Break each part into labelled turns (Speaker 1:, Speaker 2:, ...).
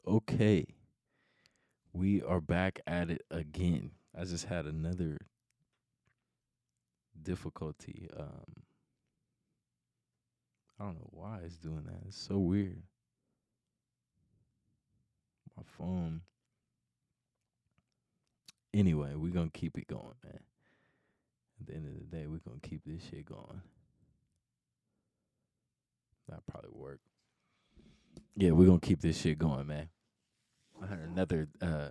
Speaker 1: Okay, we are back at it again. I just had another difficulty. I don't know why it's doing that. It's so weird. My phone. Anyway, we're gonna keep it going, man. At the end of the day, we're gonna keep this shit going. That probably work. Yeah, we're gonna keep this shit going, man. I had another uh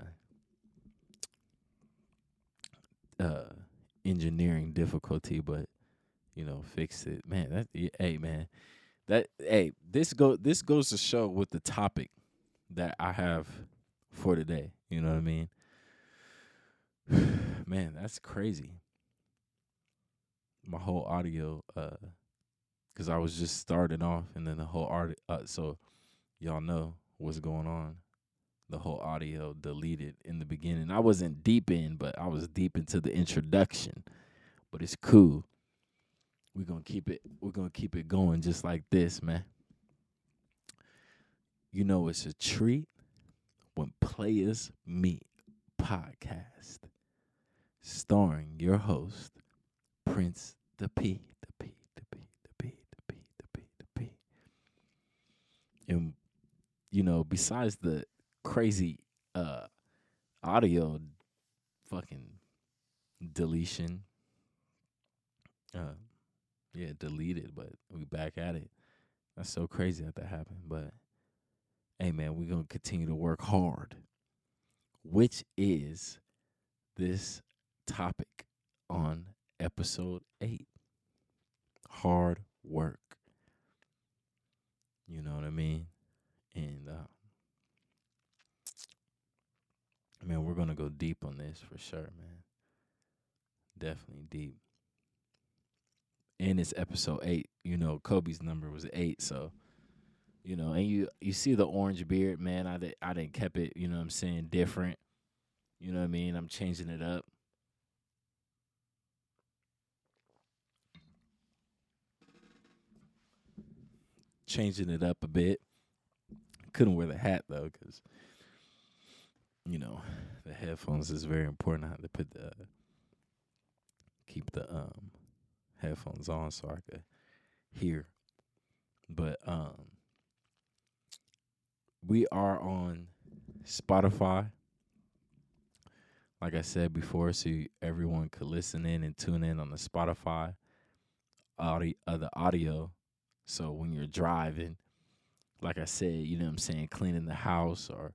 Speaker 1: engineering difficulty, but fixed it. Man, hey man. This goes to show with the topic that I have for today. You know what I mean? Man, that's crazy. My whole audio, because I was just starting off, and then the whole art. So y'all know what's going on. The whole audio deleted in the beginning. I wasn't deep in, but I was deep into the introduction. But it's cool. We're gonna keep it. We're gonna keep it going just like this, man. It's a treat when players meet podcast, starring your host, Prince the P, the P, the P, the P, the P, the P, the P. And besides the crazy uh audio fucking deletion, uh yeah, deleted, but we back at it. That's so crazy that happened. But hey man, we're gonna continue to work hard, which is this topic on episode 8. Hard work. You know what I mean? And man, we're gonna go deep on this for sure, man. Definitely deep. And it's episode 8. Kobe's number was 8, so and you see the orange beard, man. I didn't kept it. You know what I'm saying? Different. You know what I mean? I'm changing it up. Changing it up a bit. Couldn't wear the hat though, because you know the headphones is very important. I had to keep the headphones on so I could hear. But we are on Spotify, like I said before, so everyone could listen in and tune in on the Spotify the audio. So when you're driving, like I said, you know what I'm saying, cleaning the house or,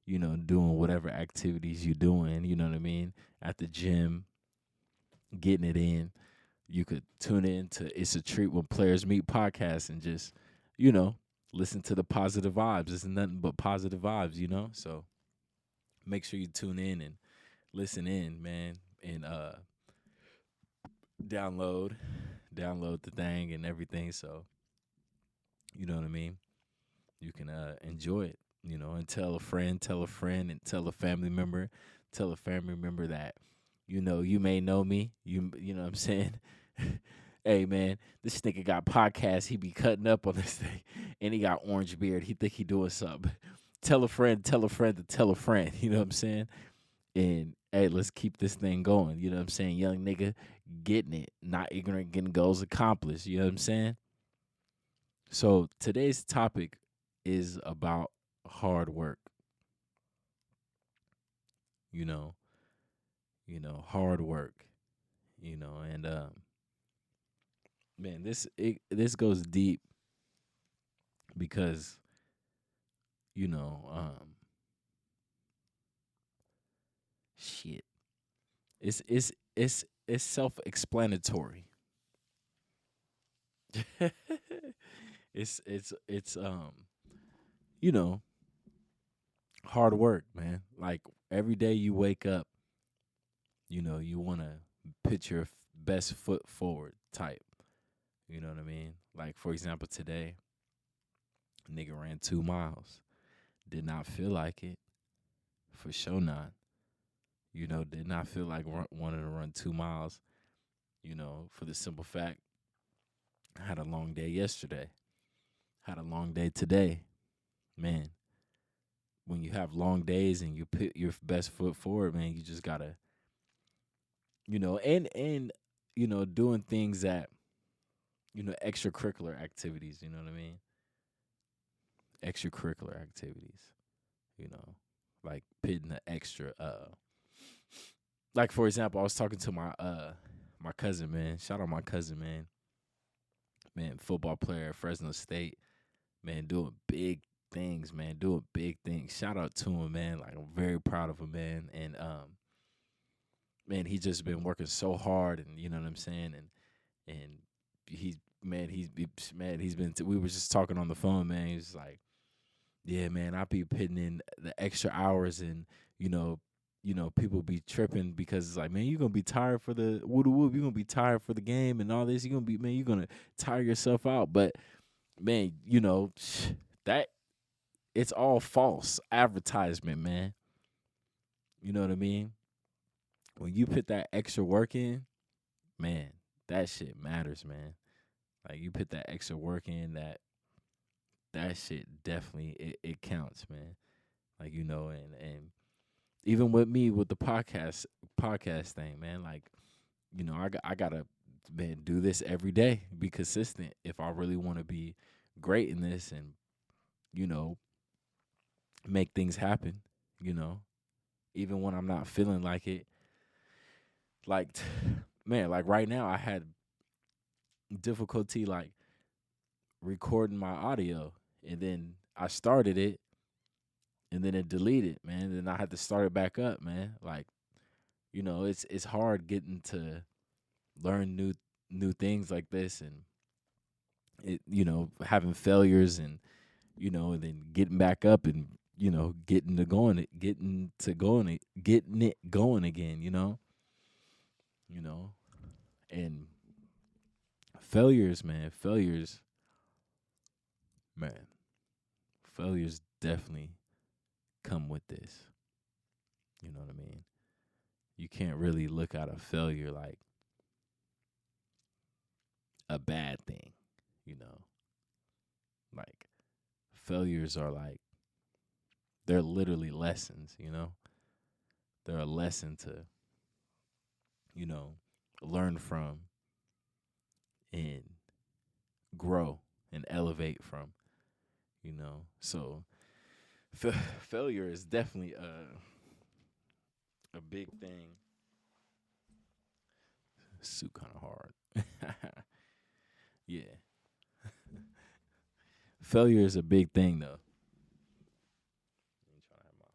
Speaker 1: doing whatever activities you're doing, you know what I mean, at the gym, getting it in, you could tune in to It's a Treat When Players Meet podcast and just, you know, listen to the positive vibes. It's nothing but positive vibes, So make sure you tune in and listen in, man, and download download the thing and everything. So you know what I mean. You can enjoy it, and tell a friend, and tell a family member that you may know me. You know what I'm saying. Hey man, this nigga got podcasts. He be cutting up on this thing, and he got orange beard. He think he doing something. Tell a friend, tell a friend to tell a friend. You know what I'm saying? And hey, let's keep this thing going. You know what I'm saying? Young nigga getting it, not ignorant, getting goals accomplished. You know what I'm saying? So today's topic is about hard work. You know, hard work. And man, this goes deep because you know, shit. It's self-explanatory. It's you know, hard work, man. Like every day you wake up, you want to put your best foot forward type. You know what I mean? Like for example, today, nigga ran 2 miles. Did not feel like it, for sure not. Did not feel like wanting to run 2 miles. For the simple fact, I had a long day yesterday. Had a long day today, man. when you have long days and you put your best foot forward, man, you just gotta, and doing things that, extracurricular activities, you know what I mean? Extracurricular activities, you know, like putting the extra like for example, I was talking to my cousin, man. Shout out my cousin, man. Man, football player at Fresno State, man, doing big things, man, doing big things. Shout out to him, man. Like I'm very proud of him, man. And man, he's just been working so hard, and you know what I'm saying, and he's man, he's been. We were just talking on the phone, man. He's like, yeah, man, I be putting in the extra hours, and you know, people be tripping because it's like, man, you're gonna be tired for the woo whoop, you're gonna be tired for the game and all this. You're gonna be, man, you're gonna tire yourself out. But man, that it's all false advertisement, man. You know what I mean? When you put that extra work in, man, that shit matters, man. Like you put that extra work in, that shit definitely it counts, man. Like and even with me with the podcast thing, man. Like I gotta, man, do this every day, be consistent if I really want to be great in this, and you know make things happen. You know, even when I'm not feeling like it. Like, man, like right now I had difficulty like recording my audio, and then I started it and then it deleted, man. Then I had to start it back up, man. Like, it's hard getting to learn new things like this, and it having failures, and and then getting back up, and getting it going again, you know and failures, man, man, failures definitely come with this. You know what I mean? You can't really look at a failure like a bad thing, you know? Like failures are like, they're literally lessons, They're a lesson to, you know, learn from and grow and elevate from, So failure is definitely a big thing. It's kind of hard. Yeah. Failure is a big thing, though. Let me try to have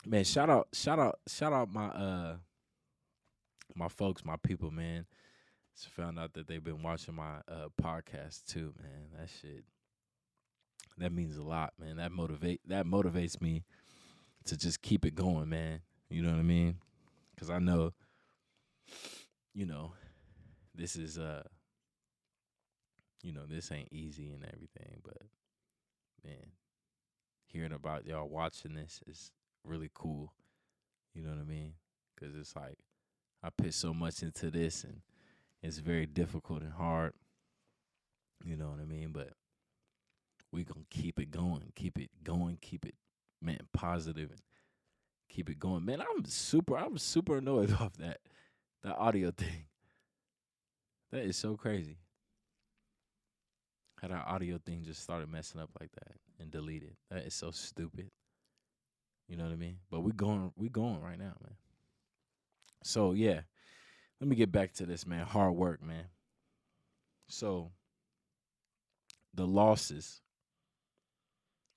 Speaker 1: Man, shout out my folks, my people, man. Just found out that they've been watching my podcast too, man. That shit, that means a lot, man. That motivates me to just keep it going, man. You know what I mean? Because I know, you know, this is this ain't easy and everything, but man, hearing about y'all watching this is really cool. You know what I mean? Because it's like I put so much into this, and it's very difficult and hard. You know what I mean? But we gonna keep it going, keep it, man, positive, and keep it going. Man, I'm super annoyed off that audio thing. That is so crazy. How that audio thing just started messing up like that and deleted. That is so stupid. You know what I mean? But we going right now, man. So yeah, let me get back to this, man. Hard work, man. So the losses,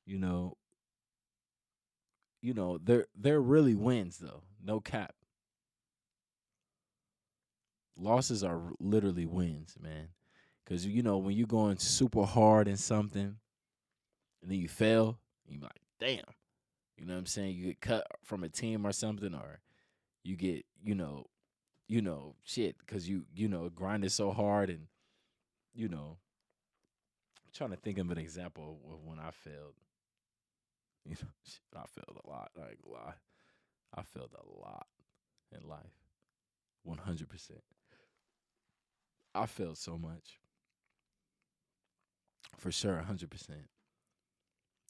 Speaker 1: you know, they're really wins though. No cap. Losses are literally wins, man. Cause when you're going super hard in something and then you fail, you're like, damn. You know what I'm saying? You get cut from a team or something, or you get, shit, because grinded so hard, and I'm trying to think of an example of when I failed. Shit, I failed a lot. I ain't gonna lie. I failed a lot in life. 100%. I felt so much for sure, 100%.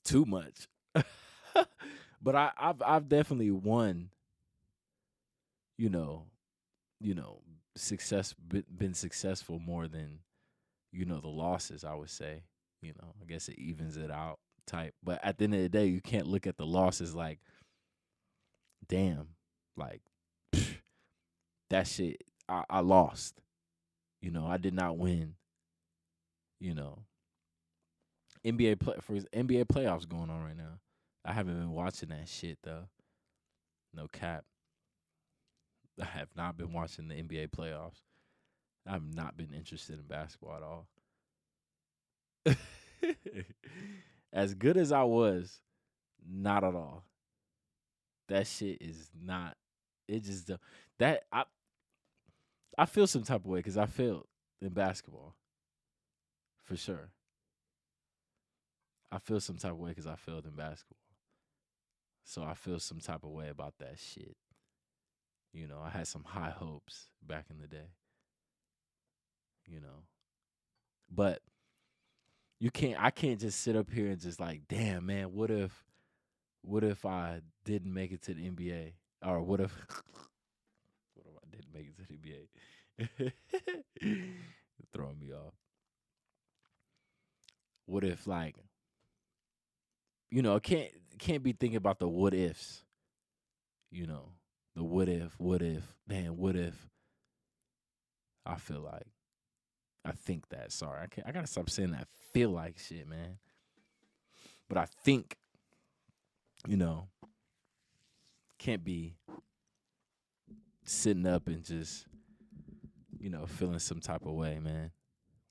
Speaker 1: Too much, but I've definitely won. You know, you know, been successful more than the losses. I would say, I guess it evens it out type. But at the end of the day, you can't look at the losses like, damn, like that shit. I lost. I did not win. You know, NBA playoffs going on right now. I haven't been watching that shit though. No cap. I have not been watching the NBA playoffs. I've not been interested in basketball at all. As good as I was, not at all. That shit is not. It just that I feel some type of way because I failed in basketball for sure. I feel some type of way because I failed in basketball, so I feel some type of way about that shit. I had some high hopes back in the day. You know, but you can't. I can't just sit up here and just like, damn man, what if I didn't make it to the NBA, or what if what if I didn't make it to the NBA? Throwing me off. What if like can't be thinking about the what ifs, you know, the what if, man, what if I feel like I think that. Sorry, I gotta stop saying that feel like shit, man. But I think, you know, can't be sitting up and just, feeling some type of way, man.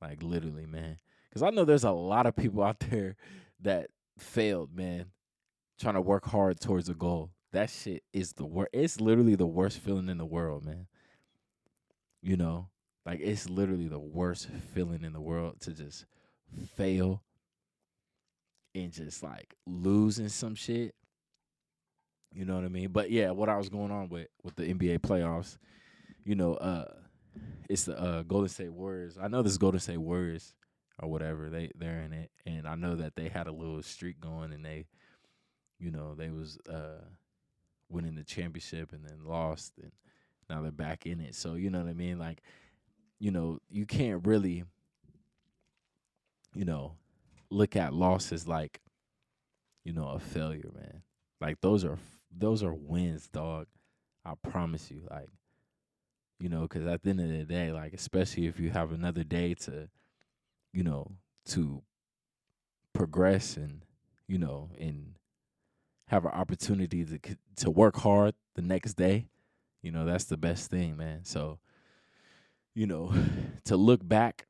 Speaker 1: Like literally, man. Cause I know there's a lot of people out there that failed, man, trying to work hard towards a goal. That shit is the worst. It's literally the worst feeling in the world, man. You know, like it's literally the worst feeling in the world to just fail and just like losing some shit. You know what I mean? But yeah, what I was going on with the NBA playoffs, you know, it's the Golden State Warriors. I know this Golden State Warriors or whatever. They're in it, and I know that they had a little streak going, and they was winning the championship and then lost, and now they're back in it. So you know what I mean? Like, you can't really, you know, look at losses like, a failure, man. Like those are wins, dog. I promise you. Like, because at the end of the day, like, especially if you have another day to, you know, to progress and, and have an opportunity to work hard the next day, that's the best thing, man. So, to look back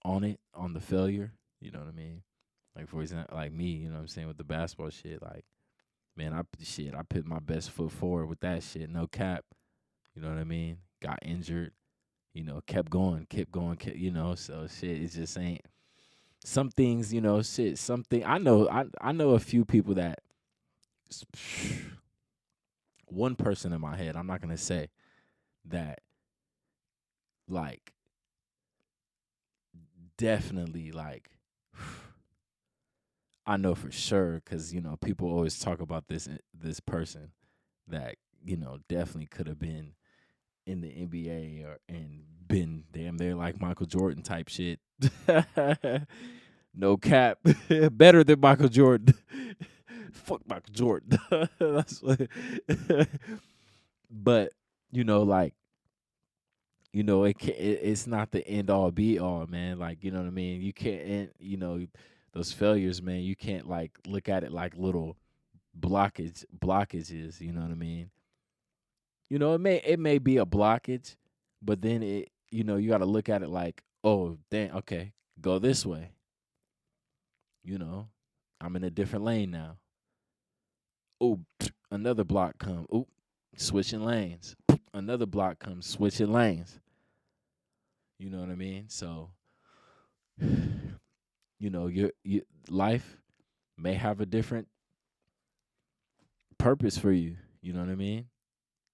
Speaker 1: on it, on the failure, you know what I mean? Like, for example, like me, you know what I'm saying, with the basketball shit, like, man, I put my best foot forward with that shit, no cap. You know what I mean? Got injured, kept going, so shit, it just ain't some things, shit, something I know a few people that one person in my head, I'm not gonna say that, like, definitely, like, I know for sure because people always talk about this person that definitely could have been in the NBA or and been damn near like Michael Jordan type shit. No cap, better than Michael Jordan. Fuck Michael Jordan. That's what but like it's not the end all be all, man. Like, you know what I mean? You can't, and those failures, man, you can't like look at it like little blockages, you know what I mean? It may be a blockage, but then you got to look at it like, oh, dang, okay, go this way. I'm in a different lane now. Oh, another block come. Oop, switching lanes. Another block comes, switching lanes. You know what I mean? So, your life may have a different purpose for you. You know what I mean?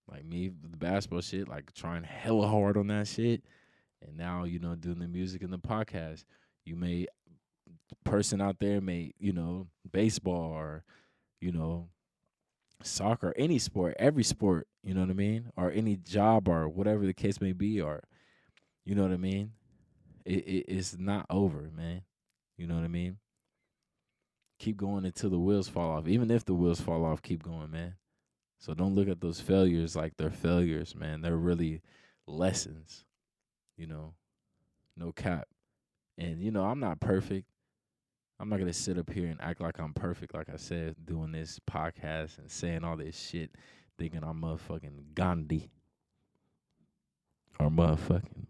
Speaker 1: Like me, the basketball shit, like trying hella hard on that shit, And now, doing the music and the podcast, you may person out there may, baseball or, you know, soccer, any sport, every sport, you know what I mean? Or any job or whatever the case may be, or you know what I mean? It's not over, man. You know what I mean? Keep going until the wheels fall off. Even if the wheels fall off, keep going, man. So don't look at those failures like they're failures, man. They're really lessons, you know, no cap. And, I'm not perfect. I'm not going to sit up here and act like I'm perfect, like I said, doing this podcast and saying all this shit, thinking I'm motherfucking Gandhi or motherfucking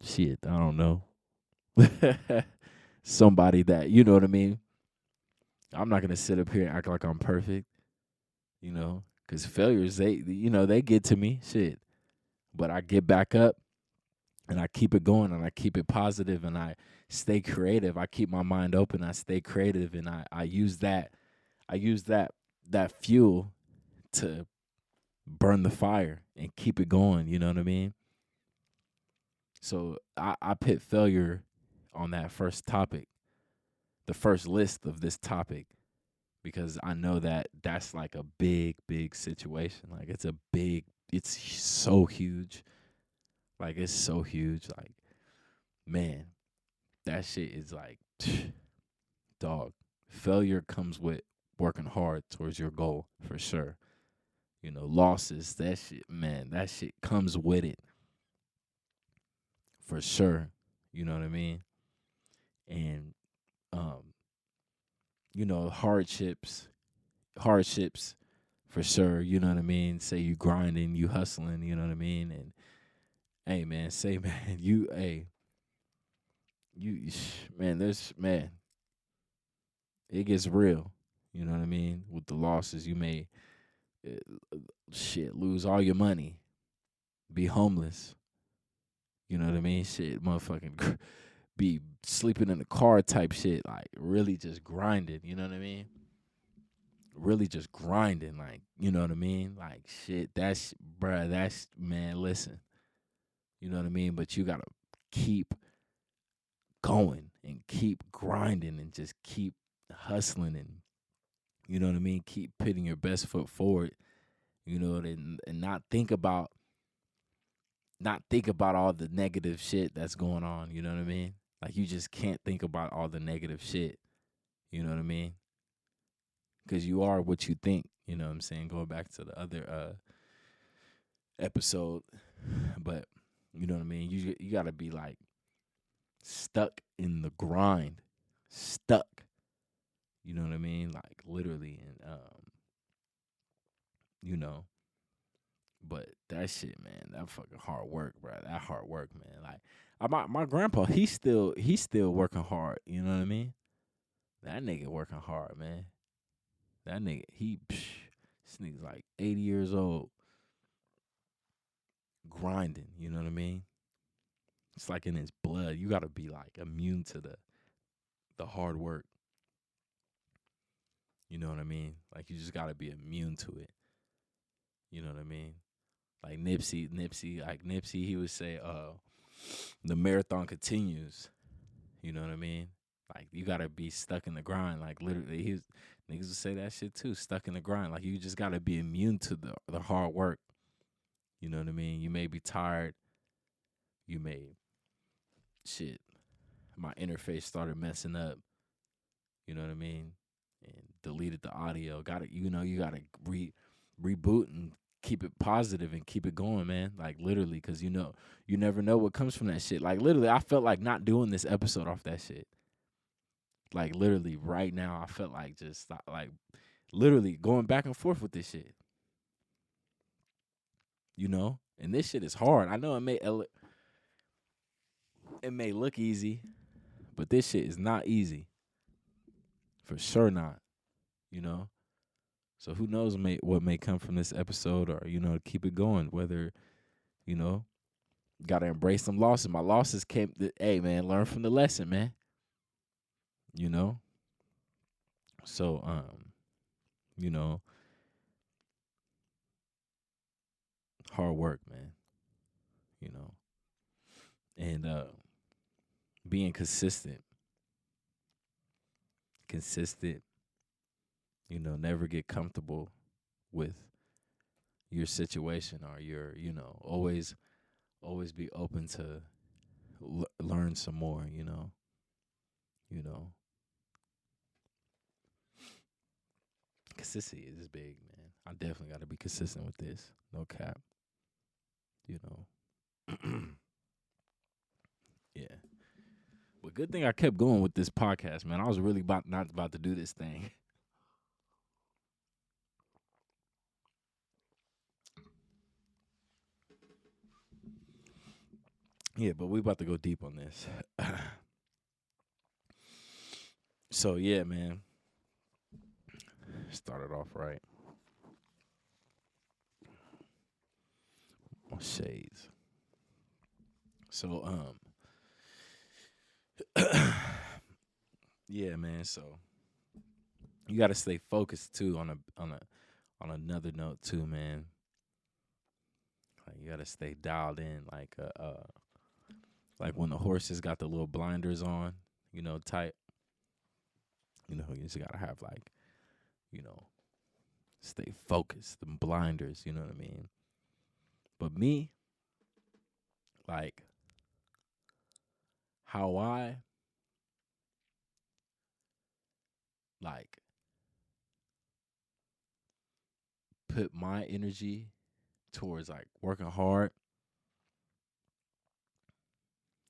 Speaker 1: shit. I don't know. Somebody that, you know what I mean? I'm not going to sit up here and act like I'm perfect, because failures, they get to me, shit. But I get back up and I keep it going and I keep it positive and I stay creative. I keep my mind open. I stay creative and I use that. I use that fuel to burn the fire and keep it going. You know what I mean? So I put failure on that first topic, the first list of this topic, because I know that that's like a big, big situation. Like it's so huge. Like it's so huge. Like, man, that shit is like, dog. Failure comes with working hard towards your goal for sure. Losses, that shit, man, that shit comes with it for sure. You know what I mean? And um, hardships for sure. You know what I mean? Say you grinding, you hustling. You know what I mean? And hey, man, say man, man, it gets real. You know what I mean? With the losses, you may lose all your money, be homeless. You know what I mean? Shit, motherfucking be sleeping in the car type shit. Like really just grinding. You know what I mean? Really just grinding. Like, you know what I mean? Like shit. That's man. Listen, you know what I mean? But you gotta keep going and keep grinding and just keep hustling and you know what I mean? Keep putting your best foot forward. And not think about all the negative shit that's going on, you know what I mean? Like you just can't think about all the negative shit, you know what I mean? Cuz you are what you think, you know what I'm saying? Going back to the other episode, but you know what I mean? You got to be like stuck in the grind. Stuck. You know what I mean? Like literally and you know, but that shit, man, that fucking hard work, bro. That hard work, man. Like my grandpa, he's still working hard. You know what I mean? That nigga working hard, man. That nigga, this nigga's like 80 years old, grinding. You know what I mean? It's like in his blood. You got to be like immune to the hard work. You know what I mean? Like you just got to be immune to it. You know what I mean? Like Nipsey, he would say, the marathon continues. You know what I mean? Like you gotta be stuck in the grind. Like literally, niggas would say that shit too. Stuck in the grind. Like you just gotta be immune to the hard work. You know what I mean? You may be tired. You may shit. My interface started messing up. You know what I mean? And deleted the audio. You gotta reboot and keep it positive and keep it going, man. Like literally, because you never know what comes from that shit. Like literally, I felt like not doing this episode off that shit. Like literally right now, I felt like just like literally going back and forth with this shit. And this shit is hard. I know it may look easy, but this shit is not easy. For sure not. You know. So who knows what may come from this episode, or keep it going. Whether you know, gotta embrace some losses. My losses came. Hey man, learn from the lesson, man. You know. So you know, hard work, man. and being consistent, never get comfortable with your situation, or your, always be open to learn some more, you know. Consistency is big, man. I definitely got to be consistent with this. No cap, you know. Yeah. But good thing I kept going with this podcast, man. I was really not about to do this thing. Yeah, but we about to go deep on this. So yeah, man. Started off right. My shades. So yeah, man. So you got to stay focused too on another note too, man. Like you got to stay dialed in, like when the horses got the little blinders on, tight. You just gotta have, like, you know, stay focused. The blinders, you know what I mean. But me, like, how I like put my energy towards like working hard,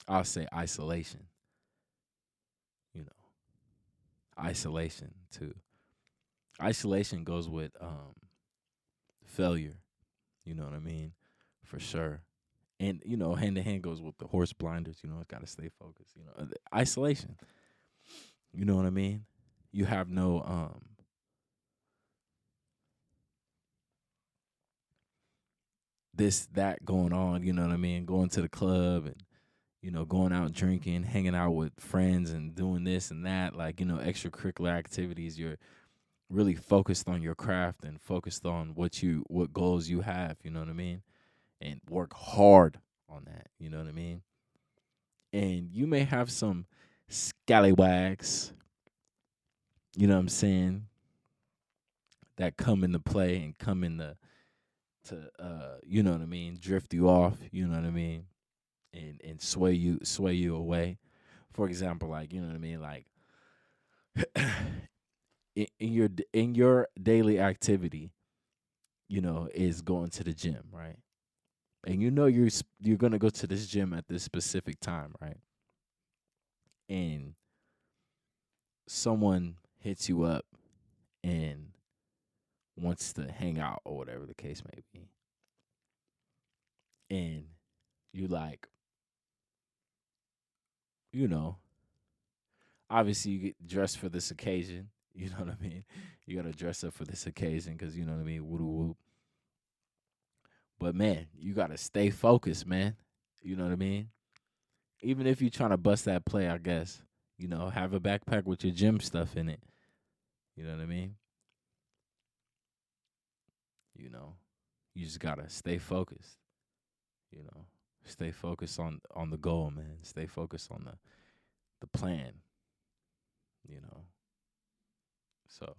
Speaker 1: I'll say isolation. You know, isolation too. Isolation goes with failure. You know what I mean, for sure. And hand to hand goes with the horse blinders. Got to stay focused. Isolation. You know what I mean. You have no this that going on. You know what I mean. Going to the club and going out drinking, hanging out with friends, and doing this and that. Like extracurricular activities. You're really focused on your craft and focused on what goals you have. You know what I mean. And work hard on that. You know what I mean. And you may have some scallywags, you know what I'm saying, that come into play and come into you know what I mean, drift you off, you know what I mean, and sway you away. For example, like, you know what I mean, like in your daily activity, is going to the gym, right? And you're going to go to this gym at this specific time, right? And someone hits you up and wants to hang out or whatever the case may be. And you like, you know, obviously you get dressed for this occasion. You know what I mean? You got to dress up for this occasion because, you know what I mean? Woo woo. But man, you got to stay focused, man. You know what I mean? Even if you're trying to bust that play, I guess, have a backpack with your gym stuff in it. You know what I mean? You know, you just got to stay focused, you know. Stay focused on the goal, man. Stay focused on the plan, you know. So,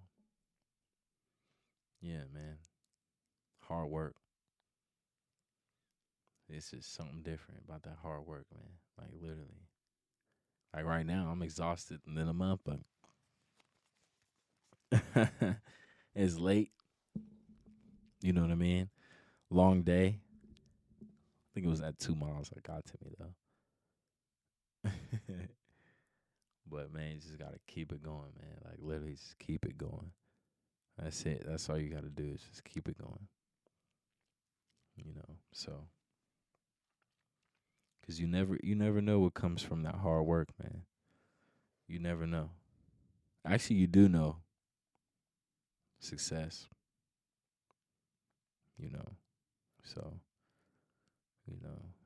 Speaker 1: yeah, man. Hard work. It's just something different about that hard work, man. Like literally. Like right now, I'm exhausted and then I'm up, but it's late. You know what I mean? Long day. I think it was at 2 miles that got to me though. But man, you just gotta keep it going, man. Like literally, just keep it going. That's it. That's all you gotta do is just keep it going. So because you never know what comes from that hard work, man. You never know. Actually, you do know success. You know, so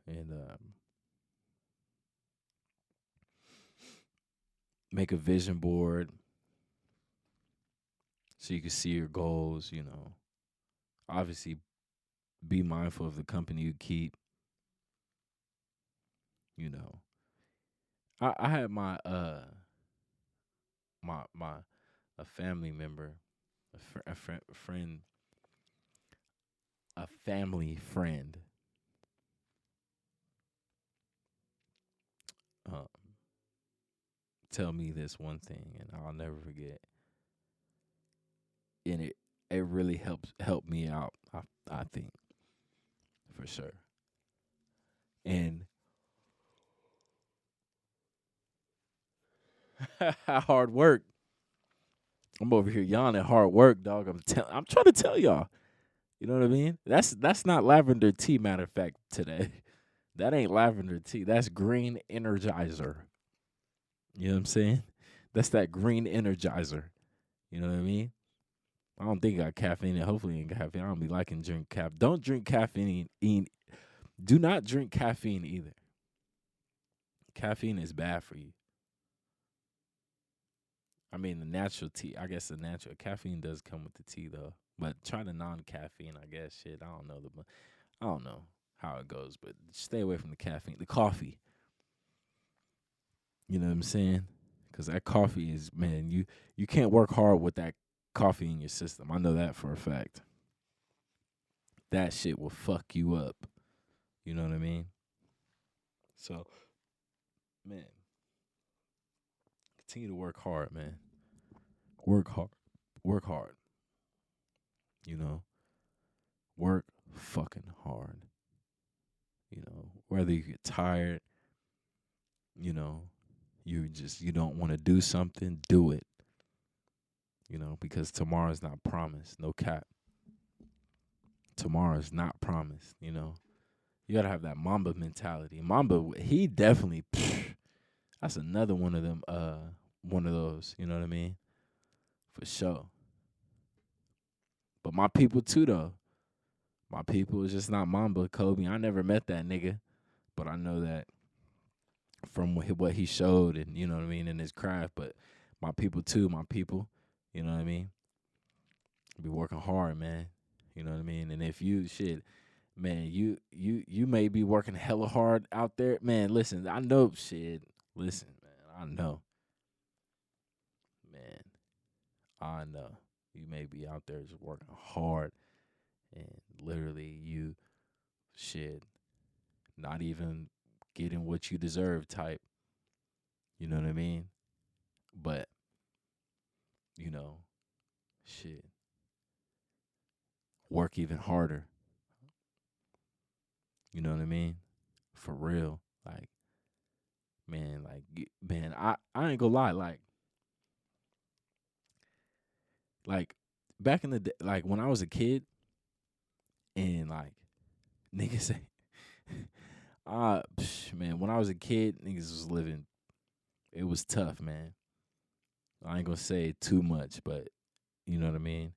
Speaker 1: and make a vision board so you can see your goals. Obviously, be mindful of the company you keep. You know, I had my a family member, a friend, a family friend, uh, tell me this one thing, and I'll never forget. And it really helped me out. I think for sure. And hard work. I'm over here yawning. Hard work, dog. I'm trying to tell y'all. You know what I mean? That's not lavender tea. Matter of fact, today, that ain't lavender tea. That's green energizer. You know what I'm saying? That's that green energizer. You know what I mean? I don't think it got caffeine. Hopefully, it ain't caffeine. I don't be liking drink caffeine. Don't drink caffeine. Do not drink caffeine either. Caffeine is bad for you. I mean, the natural tea. I guess the natural caffeine does come with the tea though. But try the non-caffeine. I guess shit. I don't know I don't know how it goes, but stay away from the caffeine. The coffee. You know what I'm saying? Because that coffee is, man. You can't work hard with that coffee in your system. I know that for a fact. That shit will fuck you up. You know what I mean? So, man, continue to work hard, man. Work hard. Work hard. You know, work fucking hard. You know, whether you get tired, you know, you don't want to do something, do it. You know, because tomorrow's not promised. No cap. Tomorrow's not promised. You know, you gotta have that Mamba mentality. Mamba, he definitely. That's another one of them. One of those. You know what I mean? For sure. But my people too, though. My people is just not Mamba Kobe. I never met that nigga, but I know that from what he showed, and you know what I mean, in his craft. But my people too, my people. You know what I mean? Be working hard, man. You know what I mean? And if you shit, man, you may be working hella hard out there. Man, listen, I know shit. Listen, man, I know. Man, I know. You may be out there just working hard and literally you shit not even getting what you deserve type. You know what I mean? But, you know, shit. Work even harder. You know what I mean? For real. Man, I ain't gonna lie, like back in the day, like when I was a kid and like niggas say man, when I was a kid, niggas was living, it was tough, man. I ain't gonna say too much, but you know what I mean?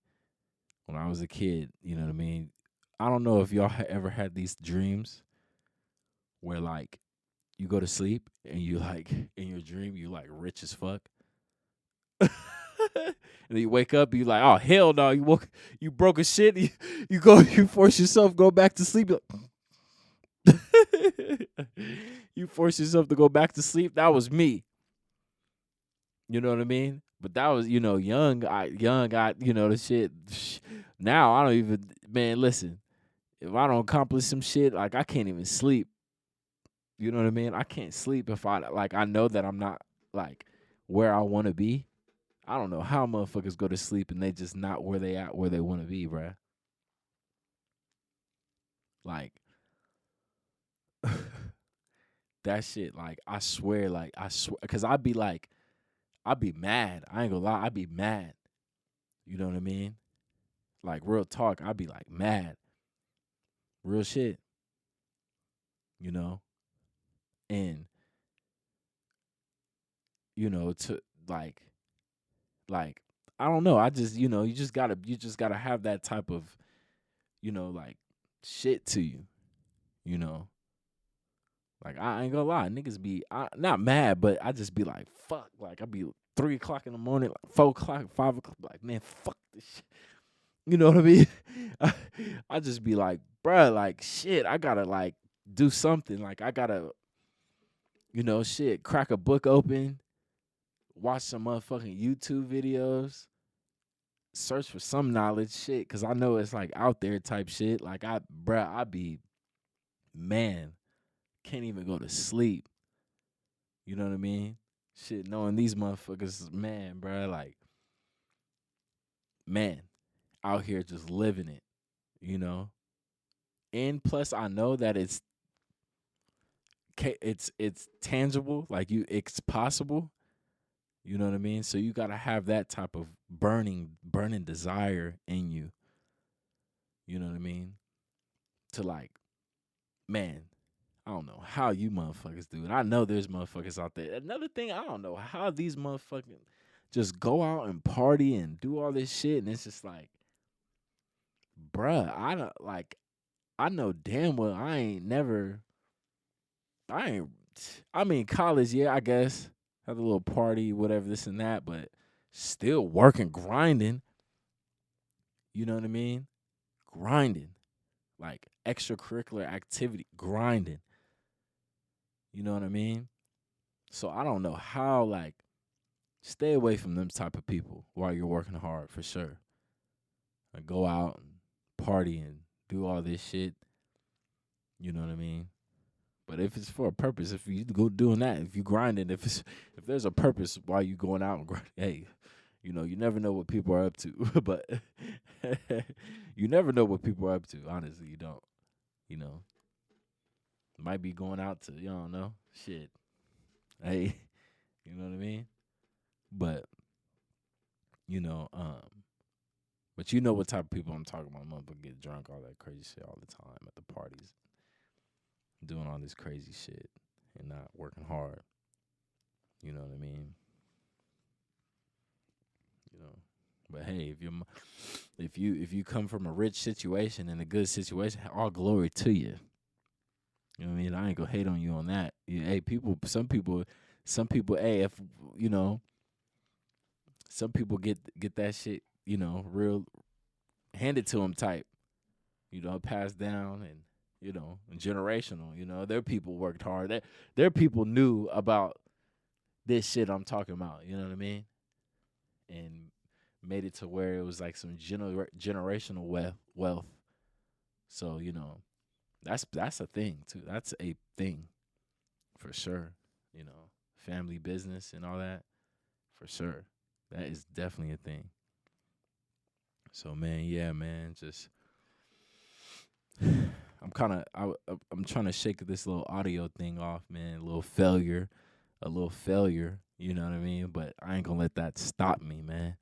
Speaker 1: When I was a kid, you know what I mean? I don't know if y'all ever had these dreams where like you go to sleep and you like in your dream you like rich as fuck. And then you wake up, you like, oh hell no, you broke a shit. You force yourself go back to sleep. You force yourself to go back to sleep. That was me. You know what I mean? But that was, young, the shit. Now I don't even, man, listen, if I don't accomplish some shit, like I can't even sleep. You know what I mean? I can't sleep if I know that I'm not like where I want to be. I don't know how motherfuckers go to sleep and they just not where they at where they want to be, bruh. Like that shit, like I swear, cause I'd be mad. I ain't gonna lie, I'd be mad. You know what I mean? Like real talk, I'd be like mad. Real shit, you know? And, to like like I don't know. I just, you just gotta have that type of, like shit to you, you know. Like I ain't gonna lie, niggas be not mad, but I just be like, fuck. Like I be 3 o'clock in the morning, like 4 o'clock, 5 o'clock, like man, fuck this shit. You know what I mean? I just be like, bruh, like shit, I gotta like do something. Like I gotta Shit, crack a book open, watch some motherfucking YouTube videos, search for some knowledge, shit, cause I know it's like out there type shit. Like I be, man, can't even go to sleep. You know what I mean? Shit, knowing these motherfuckers, man, bruh, like, man, out here just living it, you know. And plus, I know that it's tangible, like it's possible. You know what I mean? So you gotta have that type of burning desire in you. You know what I mean? To like, man, I don't know how you motherfuckers do it. I know there's motherfuckers out there. Another thing, I don't know how these motherfucking just go out and party and do all this shit, and it's just like, bruh, I don't like. I know damn well I ain't never. I ain't. I mean, college, yeah, I guess have a little party, whatever, this and that, but still working, grinding. You know what I mean? Grinding, like extracurricular activity, grinding. You know what I mean? So I don't know how, like, stay away from them type of people while you're working hard for sure. Like, go out and party and do all this shit. You know what I mean? But if it's for a purpose, if you go doing that, if you grinding, if there's a purpose while you going out and grinding, hey, you never know what people are up to. But you never know what people are up to. Honestly, you don't. You know, might be going out to, you don't know, shit. Hey, you know what I mean? But you know, but you know what type of people I'm talking about. Motherfucker get drunk, all that crazy shit all the time at the parties, doing all this crazy shit and not working hard. You know what I mean? You know. But hey, if you come from a rich situation and a good situation, all glory to you. You know what I mean? I ain't gonna hate on you on that. Hey, some people. Hey, if you know, some people get that shit. Real handed to them type. Passed down and generational. Their people worked hard. Their people knew about this shit I'm talking about. You know what I mean? And made it to where it was like some generational wealth. So that's a thing too. That's a thing for sure. Family business and all that for sure. That is definitely a thing. So man, yeah, man, just I'm trying to shake this little audio thing off, man. A little failure. You know what I mean? But I ain't gonna let that stop me, man.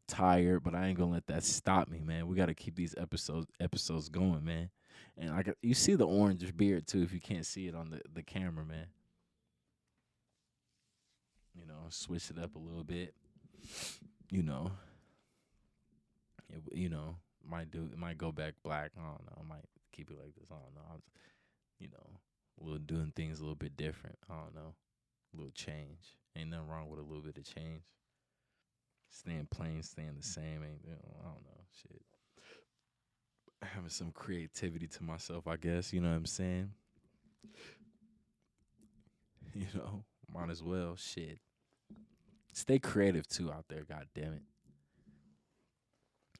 Speaker 1: Tired, but I ain't gonna let that stop me, man. We gotta keep these episodes going, man. And you see the orange beard too, if you can't see it on the camera, man. Switch it up a little bit. You know, might go back black. I don't know. I might keep it like this. I don't know. You know, a little doing things a little bit different. I don't know. A little change. Ain't nothing wrong with a little bit of change. Staying plain, staying the same. I don't know. Shit. Having some creativity to myself, I guess. You know what I'm saying? Might as well. Shit. Stay creative too out there. God damn it.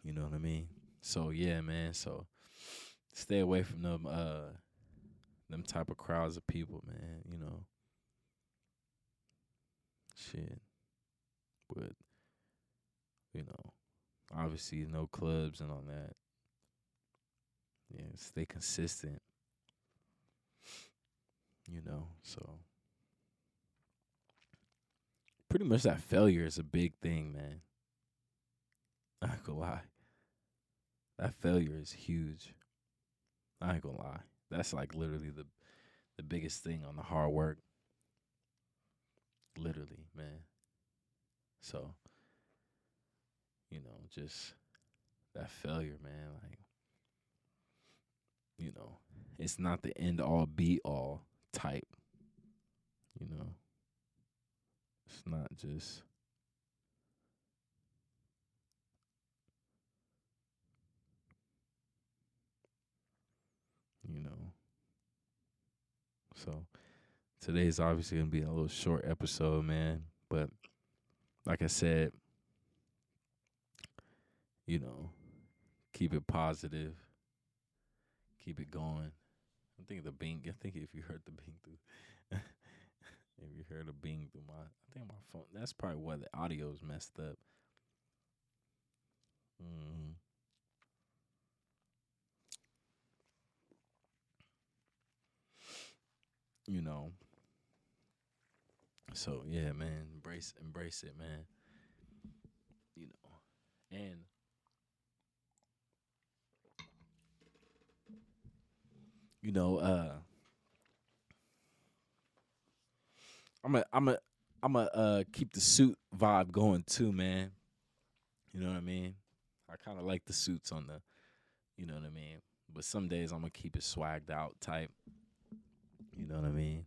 Speaker 1: You know what I mean? So yeah, man. So stay away from them type of crowds of people, man. Shit. But obviously no clubs and all that. Yeah, stay consistent. So pretty much that failure is a big thing, man. I ain't gonna lie. That failure is huge. I ain't gonna lie. That's like literally the biggest thing on the hard work. Literally, man. So, just that failure, man, like, you know, it's not the end all be all type, you know. It's not just you know. So Today's obviously gonna be a little short episode, man. But like I said, you know, keep it positive, keep it going. I think the bing. I think if you heard the bing through, if you heard a bing through I think my phone. That's probably why the audio's messed up. Mm, you know. So yeah, man, embrace it, man. You know, and you know, I'm a keep the suit vibe going too, man. You know what I mean? I kind of like the suits on the, you know what I mean. But some days I'm gonna keep it swagged out type. You know what I mean?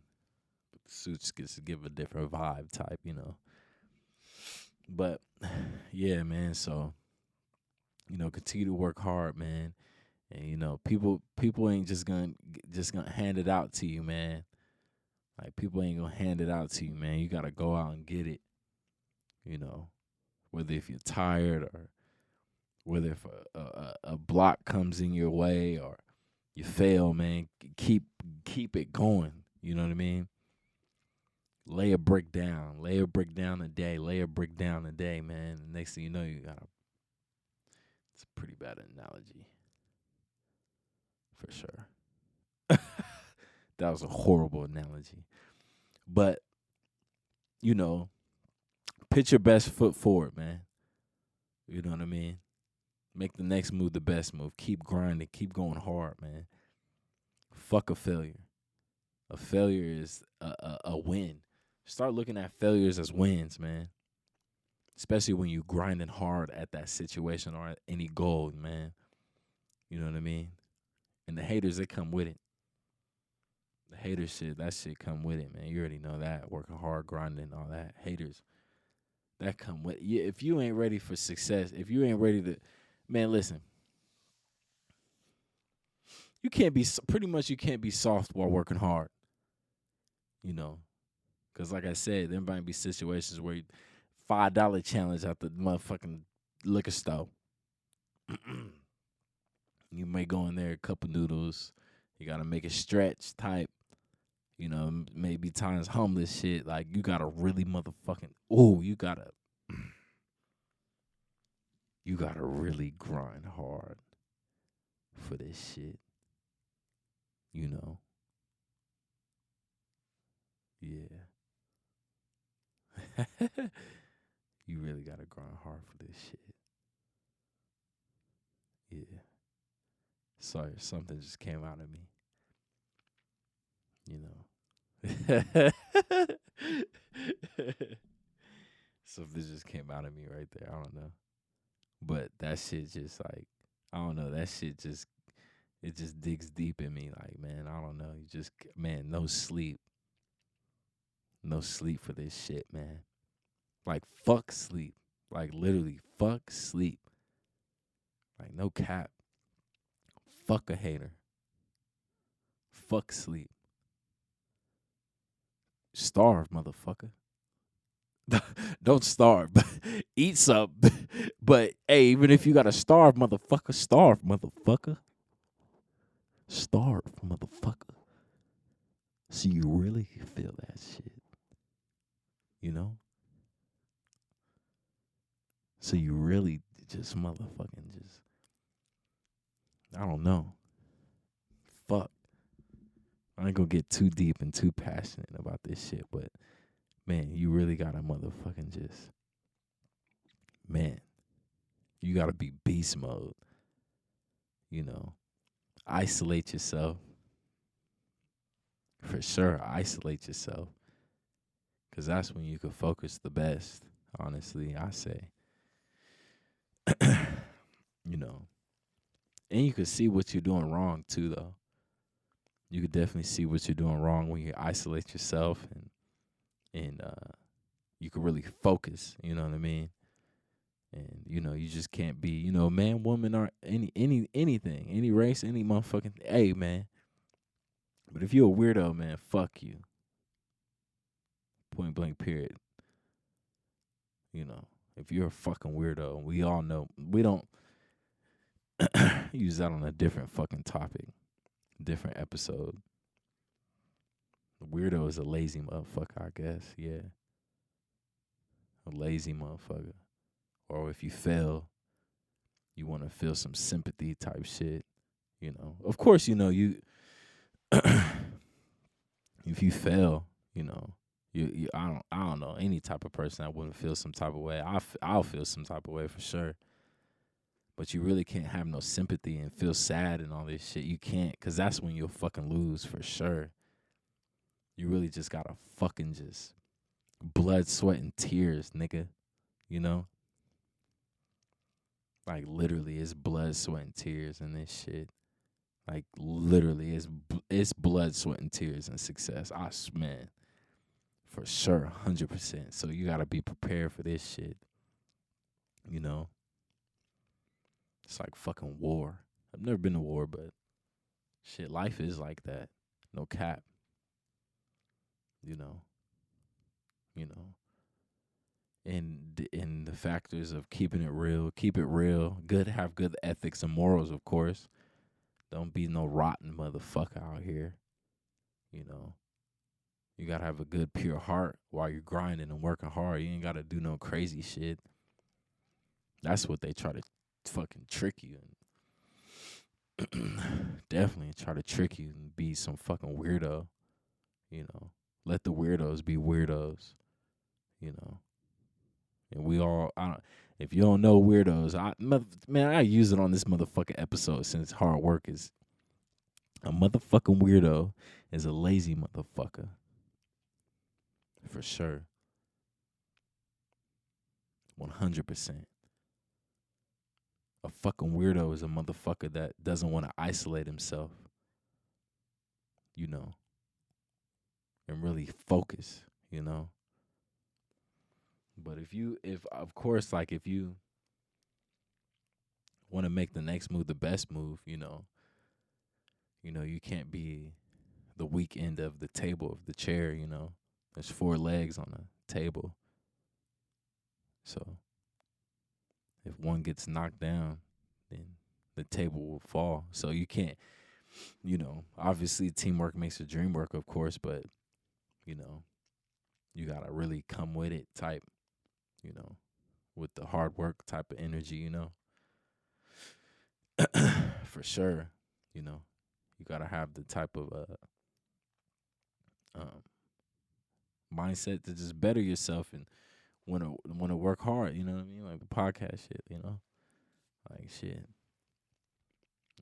Speaker 1: But the suits gets to give a different vibe type, you know. But yeah, man. So continue to work hard, man. And people ain't just gonna hand it out to you, man. Like people ain't gonna hand it out to you, man. You gotta go out and get it. You know, whether if you're tired or whether if a block comes in your way or you fail, man, keep it going. You know what I mean? Lay a brick down. Lay a brick down a day. Lay a brick down a day, man. And next thing you know, it's a pretty bad analogy. For sure. That was a horrible analogy. But, you know, put your best foot forward, man. You know what I mean? Make the next move the best move. Keep grinding. Keep going hard, man. Fuck a failure. A failure is a win. Start looking at failures as wins, man. Especially when you grinding hard at that situation or at any goal, man. You know what I mean? And the haters, they come with it. The haters shit, that shit come with it, man. You already know that. Working hard, grinding, all that. Haters, that come with it. Yeah, if you ain't ready for success, if you ain't ready to, man, listen. You can't be, pretty much you can't be soft while working hard. You know? Because like I said, there might be situations where $5 challenge at the motherfucking liquor store. You may go in there, a cup of noodles. You got to make it stretch type. You know, maybe times homeless shit. Like, you got to really motherfucking, you got to really grind hard for this shit. You know? Yeah. You really got to grind hard for this shit. Yeah. Sorry, something just came out of me. You know. Something just came out of me right there. I don't know. But that shit just like, I don't know. That shit just, it just digs deep in me. Like, man, I don't know. You just, man, no sleep. No sleep for this shit, man. Like, fuck sleep. Like, literally, fuck sleep. Like, no cap. Fuck a hater. Fuck sleep. Starve, motherfucker. Don't starve. Eat something. But hey, even if you gotta starve, motherfucker, starve, motherfucker. Starve, motherfucker. So you really feel that shit. You know? So you really just motherfucking just, I don't know. Fuck. I ain't gonna get too deep and too passionate about this shit, but man, you really gotta motherfucking just, man, you gotta be beast mode. You know, isolate yourself. For sure, isolate yourself. Because that's when you can focus the best, honestly, I say. You know, and you can see what you're doing wrong, too, though. You could definitely see what you're doing wrong when you isolate yourself and you can really focus, you know what I mean? And you just can't be, man, woman, or anything, any race, any motherfucking hey, man. But if you're a weirdo, man, fuck you. Point blank period. You know, if you're a fucking weirdo, we all know. We don't use that on a different fucking topic, different episode. The weirdo is a lazy motherfucker, I guess. Yeah. A lazy motherfucker. Or if you fail, you want to feel some sympathy type shit. You know, of course, you know, you, if you fail, you know, I don't know any type of person that wouldn't feel some type of way. I'll feel some type of way for sure. But you really can't have no sympathy and feel sad and all this shit. You can't, because that's when you'll fucking lose for sure. You really just gotta fucking just blood, sweat, and tears, nigga. You know? Like, literally, it's blood, sweat, and tears and this shit. Like, literally, it's blood, sweat, and tears and success. Man, for sure, 100%. So you gotta be prepared for this shit. You know? It's like fucking war. I've never been to war, but shit, life is like that. No cap. You know. And the factors of keeping it real, keep it real. Have good ethics and morals, of course. Don't be no rotten motherfucker out here. You know. You gotta have a good, pure heart while you're grinding and working hard. You ain't gotta do no crazy shit. That's what they try to fucking trick you and definitely try to trick you and be some fucking weirdo. You know. Let the weirdos be weirdos. You know. And we all, if you don't know weirdos, I use it on this motherfucking episode since hard work is a motherfucking weirdo is a lazy motherfucker. For sure. 100%. A fucking weirdo is a motherfucker that doesn't want to isolate himself, you know, and really focus, you know. But if you want to make the next move the best move, you know, you can't be the weak end of the table of the chair, you know. There's 4 legs on the table. So if one gets knocked down, then the table will fall. So you can't, you know, obviously teamwork makes the dream work, of course, but, you know, you got to really come with it type, you know, with the hard work type of energy, you know. For sure, you know, you got to have the type of mindset to just better yourself and want to work hard, you know what I mean? Like the podcast shit, you know? Like shit.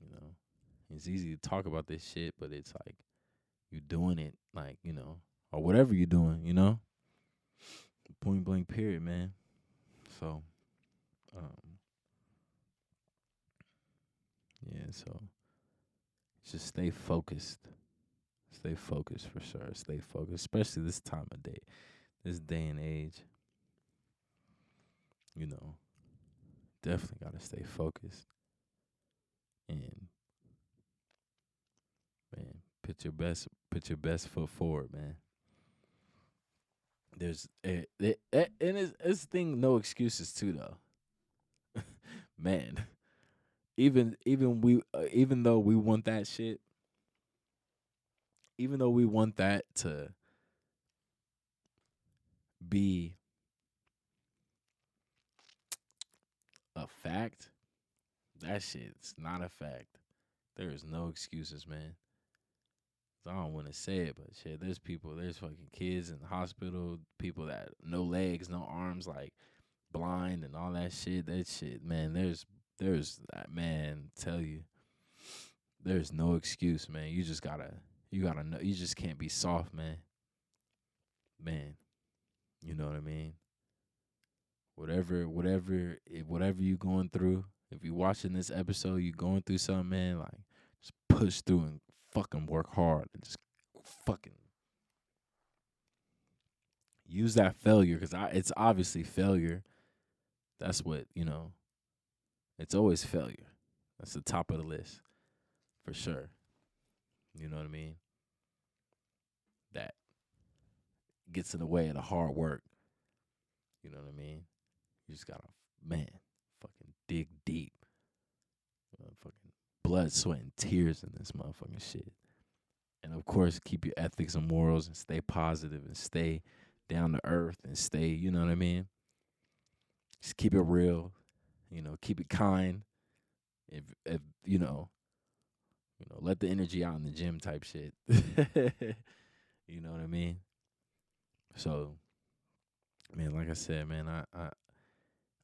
Speaker 1: You know. It's easy to talk about this shit, but it's like you doing it, like, you know, or whatever you're doing, you know? Point blank period, man. So yeah, so just stay focused. Stay focused for sure. Stay focused, especially this time of day, this day and age. You know, definitely gotta stay focused. And man, put your best foot forward, man. There's and it's thing no excuses too though. Man, even though we want that shit, even though we want that to be a fact, that shit's not a fact. There is no excuses, man. I don't want to say it, but shit, there's fucking kids in the hospital, people that no legs, no arms, like blind and all that shit. That shit, man, there's that, man, tell you, there's no excuse, man. You gotta know, you just can't be soft, man. Man, you know what I mean? Whatever you going through, if you watching this episode, you going through something, man, like just push through and fucking work hard and just fucking use that failure because it's obviously failure. That's what, you know, it's always failure. That's the top of the list for sure. You know what I mean? That gets in the way of the hard work. You know what I mean? You just gotta, man, fucking dig deep. Fucking blood, sweat, and tears in this motherfucking shit. And of course, keep your ethics and morals and stay positive and stay down to earth and stay, you know what I mean? Just keep it real, keep it kind. If let the energy out in the gym type shit. You know what I mean? So, man, like I said, man,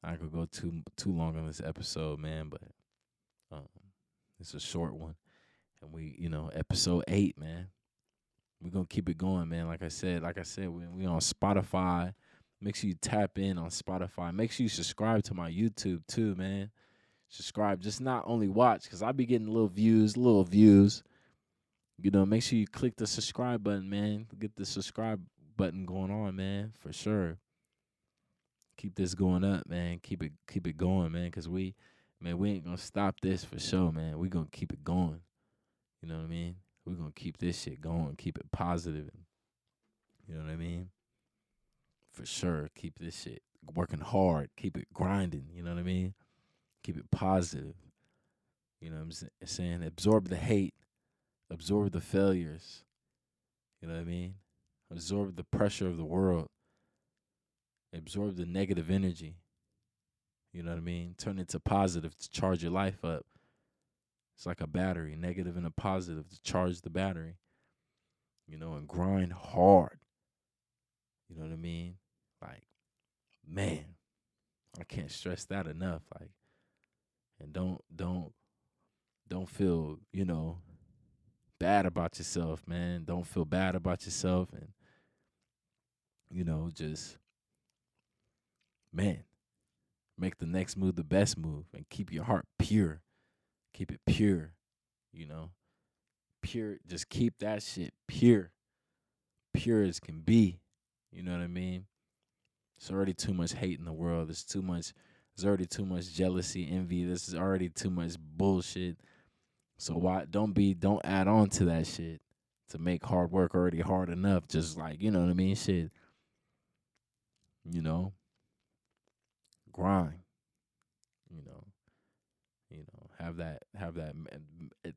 Speaker 1: I could go too long on this episode, man, but um, it's a short one, and episode 8, man. We're gonna keep it going, man. Like I said, we on Spotify. Make sure you tap in on Spotify. Make sure you subscribe to my YouTube too, man. Subscribe, just not only watch, because I be getting little views. Make sure you click the subscribe button, man. Get the subscribe button going on, man, for sure. Keep this going up, man. Keep it going, man, because we ain't gonna stop this for sure, man. We gonna keep it going. You know what I mean? We're gonna keep this shit going, keep it positive. You know what I mean? For sure. Keep this shit working hard. Keep it grinding. You know what I mean? Keep it positive. You know what I'm saying? Absorb the hate. Absorb the failures. You know what I mean? Absorb the pressure of the world. Absorb the negative energy. You know what I mean? Turn it to positive to charge your life up. It's like a battery, negative and a positive to charge the battery. And grind hard. You know what I mean? Like, man, I can't stress that enough. Like, and don't feel, bad about yourself, man. Don't feel bad about yourself, and just, man, make the next move the best move, and keep your heart pure. Keep it pure, pure. Just keep that shit pure as can be. You know what I mean? There's already too much hate in the world. There's already too much jealousy, envy. This is already too much bullshit. So don't add on to that shit to make hard work already hard enough. Just like, you know what I mean? Shit. Grind. Have that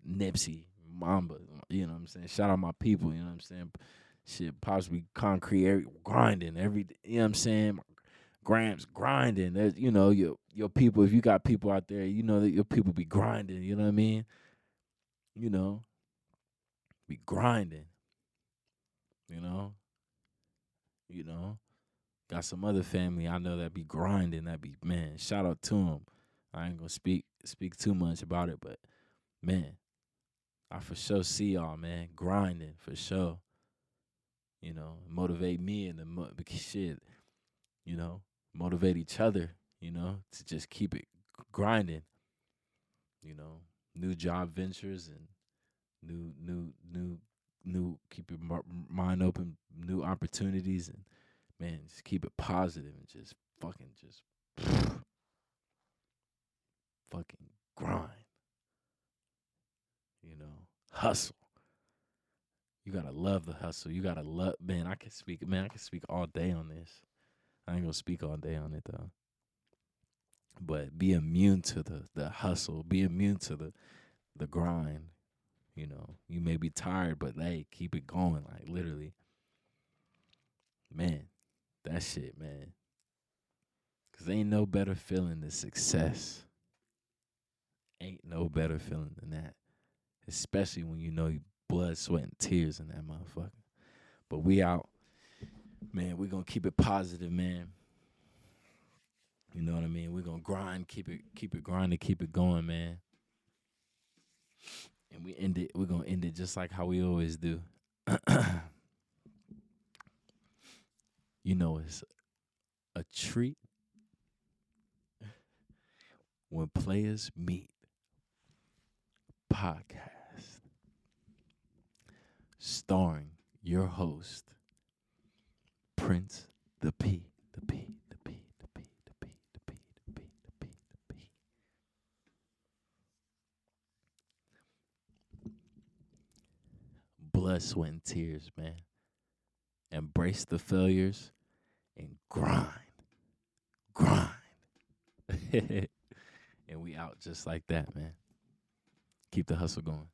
Speaker 1: Nipsey Mamba, you know what I'm saying? Shout out my people, you know what I'm saying? Shit, possibly concrete grinding every, you know what I'm saying? Gramps grinding. There's, your people, if you got people out there, you know that your people be grinding, you know what I mean? Be grinding. You know? Got some other family I know that be grinding, that be, man, shout out to them. I ain't gonna speak too much about it, but man, I for sure see y'all, man, grinding for sure. Motivate me and because shit, motivate each other, to just keep it grinding. New job ventures and new keep your mind open, new opportunities, and man, just keep it positive and just fucking fucking grind. Hustle. You gotta love the hustle. You gotta love, man. I can speak all day on this. I ain't gonna speak all day on it though. But be immune to the hustle. Be immune to the grind. You may be tired, but hey, keep it going. Like literally, man, that shit, man. Cause ain't no better feeling than success. Ain't no better feeling than that. Especially when you know you blood, sweat, and tears in that motherfucker. But we out. Man, we gonna keep it positive, man. You know what I mean? We're gonna grind, keep it grinding, keep it going, man. And we're gonna end it just like how we always do. It's a treat when players meet. Podcast starring your host, Prince the P. Blood, sweat, and tears, man. embrace the failures, and grind, grind. And we out just like that, man. Keep the hustle going.